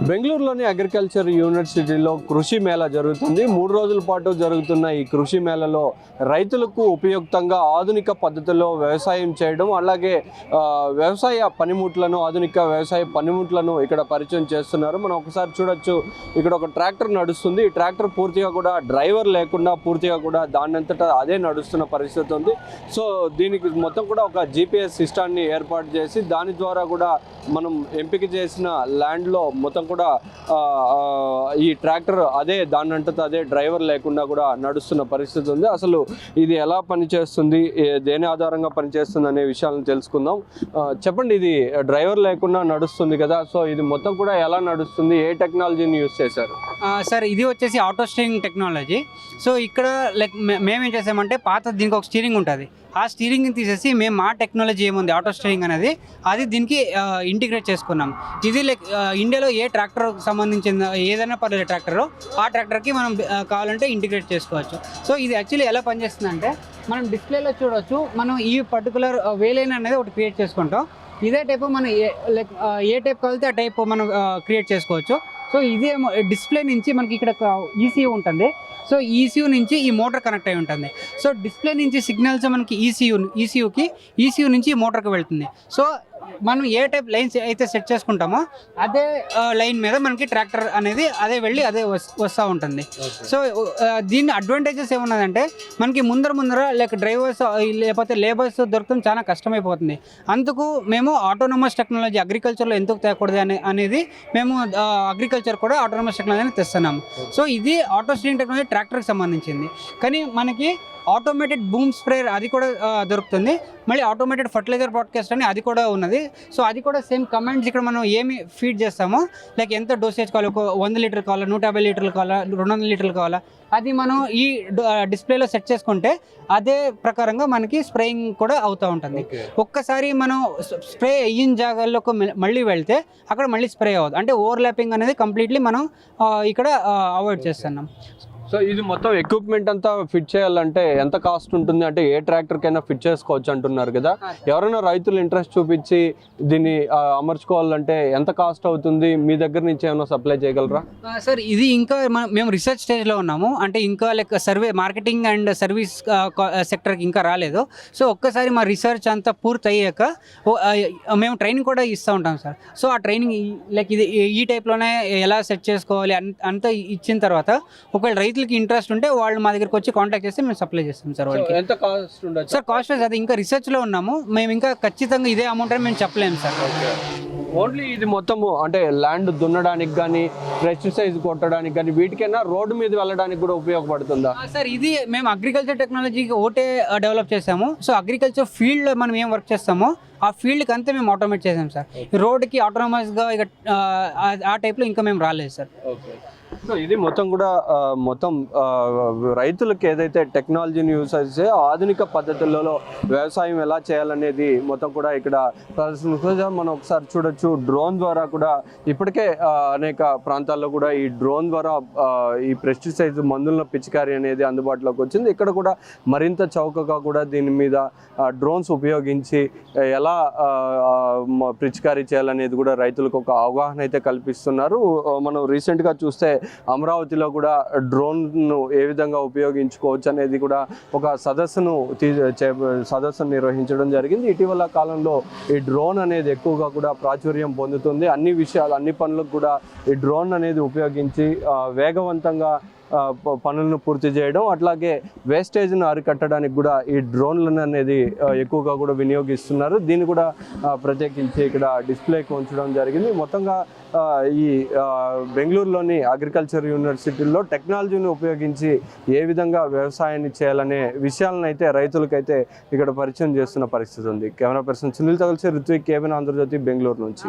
బెంగళూరులోని అగ్రికల్చర్ యూనివర్సిటీలో కృషి మేళా జరుగుతుంది. 3 రోజుల పాటు జరుగుతున్న ఈ కృషి మేళలో రైతులకు ఉపయుక్తంగా ఆధునిక పద్ధతుల్లో వ్యవసాయం చేయడం, అలాగే వ్యవసాయ పనిముట్లను, ఆధునిక వ్యవసాయ పనిముట్లను ఇక్కడ పరిచయం చేస్తున్నారు. మనం ఒకసారి చూడొచ్చు, ఇక్కడ ఒక ట్రాక్టర్ నడుస్తుంది. ఈ ట్రాక్టర్ పూర్తిగా కూడా డ్రైవర్ లేకుండా పూర్తిగా కూడా దానంతటా అదే నడుస్తున్న పరిస్థితి ఉంది. సో దీనికి మొత్తం కూడా ఒక GPS సిస్టాన్ని ఏర్పాటు చేసి దాని ద్వారా కూడా మనం ఎంపిక చేసిన ల్యాండ్లో మొత్తం కూడా ఈ ట్రాక్టర్ అదే దానంతటా అదే డ్రైవర్ లేకుండా కూడా నడుస్తున్న పరిస్థితి ఉంది. అసలు ఇది ఎలా పనిచేస్తుంది, దేని ఆధారంగా పనిచేస్తుంది అనే విషయాలను తెలుసుకుందాం. చెప్పండి, ఇది డ్రైవర్ లేకుండా నడుస్తుంది కదా, సో ఇది మొత్తం కూడా ఎలా నడుస్తుంది, ఏ టెక్నాలజీని యూజ్ చేశారు? సార్, ఇది వచ్చేసి ఆటో స్టీరింగ్ టెక్నాలజీ. సో ఇక్కడ మేమేం చేసామంటే, దీనికి ఒక స్టీరింగ్ ఉంటుంది. ఆ స్టీరింగ్ని తీసేసి మేము మా టెక్నాలజీ ఏముంది ఆటో స్టీరింగ్ అనేది, అది దీనికి ఇంటిగ్రేట్ చేసుకున్నాం. ఇది ఇండియాలో ఏ ట్రాక్టర్ సంబంధించిన ఏదైనా పర్లేదు ట్రాక్టర్, ఆ ట్రాక్టర్కి మనం కావాలంటే ఇంటిగ్రేట్ చేసుకోవచ్చు. సో ఇది యాక్చువల్లీ ఎలా పనిచేస్తుందంటే, మనం డిస్ప్లేలో చూడవచ్చు, మనం ఈ పర్టికులర్ వేలైన్ అనేది ఒకటి క్రియేట్ చేసుకుంటాం. ఇదే టైపు మనం ఏ టైప్ కావాలితే ఆ టైప్ మనం క్రియేట్ చేసుకోవచ్చు. సో ఇదే డిస్ప్లే నుంచి మనకి ఇక్కడ ECU ఉంటుంది. సో ECU నుంచి ఈ మోటార్ కనెక్ట్ అయి ఉంటుంది. సో డిస్ప్లే నుంచి సిగ్నల్స్ మనకి ECU నుంచి మోటార్కి వెళ్తుంది. సో మనం ఏ టైప్ లైన్స్ అయితే సెట్ చేసుకుంటామో అదే లైన్ మీద మనకి ట్రాక్టర్ అనేది అదే వెళ్ళి అదే వస్తూ ఉంటుంది. సో దీని అడ్వాంటేజెస్ ఏమున్నదంటే, మనకి ముందర డ్రైవర్స్ లేకపోతే లేబర్స్ దొరకడం చాలా కష్టమైపోతుంది. అందుకు మేము ఆటోనమస్ టెక్నాలజీ అగ్రికల్చర్లో ఎందుకు తేకూడదు అనేది మేము అగ్రికల్చర్ కూడా ఆటోనమస్ టెక్నాలజీని తెస్తున్నాము. సో ఇది ఆటో స్టీరింగ్ టెక్నాలజీ ట్రాక్టర్కి సంబంధించింది. కానీ మనకి ఆటోమేటెడ్ బూమ్ స్ప్రేయర్ అది కూడా దొరుకుతుంది. మళ్ళీ ఆటోమేటెడ్ ఫర్టిలైజర్ బ్రాడ్కాస్ట్ అని అది కూడా ఉన్నది. సో అది కూడా సేమ్ కమాండ్స్ ఇక్కడ మనం ఏమి ఫీడ్ చేస్తామో, లైక్ ఎంత డోసేజ్ కావాలి, ఒక 100 లీటర్ కావాలా, 150 లీటర్లు కావాలా, 200 లీటర్లు కావాలా, అది మనం ఈ డిస్ప్లేలో సెట్ చేసుకుంటే అదే ప్రకారంగా మనకి స్ప్రేయింగ్ కూడా అవుతూ ఉంటుంది. ఒక్కసారి మనం స్ప్రే అయిన జాగాల్లోకి మళ్ళీ వెళ్తే అక్కడ మళ్ళీ స్ప్రే అవ్వదు. అంటే ఓవర్లాపింగ్ అనేది కంప్లీట్లీ మనం ఇక్కడ అవాయిడ్ చేస్తున్నాం. సో ఇది మొత్తం ఎక్విప్మెంట్ అంతా ఫిట్ చేయాలంటే ఎంత కాస్ట్ ఉంటుంది? అంటే ఏ ట్రాక్టర్కైనా ఫిట్ చేసుకోవచ్చు అంటున్నారు కదా, ఎవరైనా రైతులు ఇంట్రెస్ట్ చూపించి దీన్ని అమర్చుకోవాలంటే ఎంత కాస్ట్ అవుతుంది? మీ దగ్గర నుంచి ఏమైనా సప్లై చేయగలరా? సార్, ఇది ఇంకా మేము రీసెర్చ్ స్టేజ్లో ఉన్నాము. అంటే ఇంకా సర్వే, మార్కెటింగ్ అండ్ సర్వీస్ సెక్టర్కి ఇంకా రాలేదు. సో ఒక్కసారి మా రీసెర్చ్ అంతా పూర్తి అయ్యాక మేము ట్రైనింగ్ కూడా ఇస్తూ ఉంటాం సార్. సో ఆ ట్రైనింగ్ ఇది ఈ టైప్లోనే ఎలా సెట్ చేసుకోవాలి అంతా ఇచ్చిన తర్వాత ఒకవేళ రైతులకి ఇంట్రెస్ట్ ఉంటే వాళ్ళు మా దగ్గరికి వచ్చి కాంటాక్ట్ చేస్తే మేము సప్లై చేస్తాం సార్. వాళ్ళకి ఎంత కాస్ట్ ఉండదు సార్? కాస్ట్ అది ఇంకా రీసెర్చ్లో ఉన్నాము. మేము ఇంకా ఖచ్చితంగా ఇదే అమౌంట్ అని మేము చెప్పలేము సార్. ఓన్లీ ఇది మొత్తము అంటే ల్యాండ్ దున్నడానికి కానీ, పెస్టిసైడ్స్ కొట్టడానికి కానీ, వీటికైనా రోడ్డు మీద వెళ్ళడానికి కూడా ఉపయోగపడుతుందా? సార్, ఇది మేము అగ్రికల్చర్ టెక్నాలజీకి ఒకటే డెవలప్ చేసాము. సో అగ్రికల్చర్ ఫీల్డ్లో మనం ఏం వర్క్ చేస్తామో ఆ ఫీల్డ్కి అంతా మేము ఆటోమేట్ చేసాం సార్. రోడ్డుకి ఆటోనమస్గా ఇక ఆ టైప్లో ఇంకా మేము రాలేదు సార్. సో ఇది మొత్తం కూడా రైతులకు ఏదైతే టెక్నాలజీని యూజ్ చేసే ఆధునిక పద్ధతులలో వ్యవసాయం ఎలా చేయాలనేది మొత్తం కూడా ఇక్కడ మనం ఒకసారి చూడొచ్చు. డ్రోన్ ద్వారా కూడా ఇప్పటికే అనేక ప్రాంతాల్లో కూడా ఈ డ్రోన్ ద్వారా ఈ పెస్టిసైడ్స్ మందుల పిచికారీ అనేది అందుబాటులోకి వచ్చింది. ఇక్కడ కూడా మరింత చౌకగా కూడా దీని మీద డ్రోన్స్ ఉపయోగించి ఎలా పిచికారీ చేయాలనేది కూడా రైతులకు ఒక అవగాహన అయితే కల్పిస్తున్నారు. మనం రీసెంట్గా చూస్తే అమరావతిలో కూడా డ్రోన్ను ఏ విధంగా ఉపయోగించుకోవచ్చు అనేది కూడా ఒక సదస్సును నిర్వహించడం జరిగింది. ఇటీవల కాలంలో ఈ డ్రోన్ అనేది ఎక్కువగా కూడా ప్రాచుర్యం పొందుతుంది. అన్ని పనులకు కూడా ఈ డ్రోన్ అనేది ఉపయోగించి వేగవంతంగా పనులను పూర్తి చేయడం, అట్లాగే వేస్టేజ్ను అరికట్టడానికి కూడా ఈ డ్రోన్లను అనేది ఎక్కువగా కూడా వినియోగిస్తున్నారు. దీన్ని కూడా ప్రత్యేకించి ఇక్కడ డిస్ప్లేకి ఉంచడం జరిగింది. మొత్తంగా ఈ బెంగళూరులోని అగ్రికల్చర్ యూనివర్సిటీలో టెక్నాలజీని ఉపయోగించి ఏ విధంగా వ్యవసాయాన్ని చేయాలనే విషయాలను అయితే రైతులకైతే ఇక్కడ పరిచయం చేస్తున్న పరిస్థితి ఉంది. Camera person Sunil Tagalchi, Rithvik, ABN Andhrajyothy, Bengaluru నుంచి.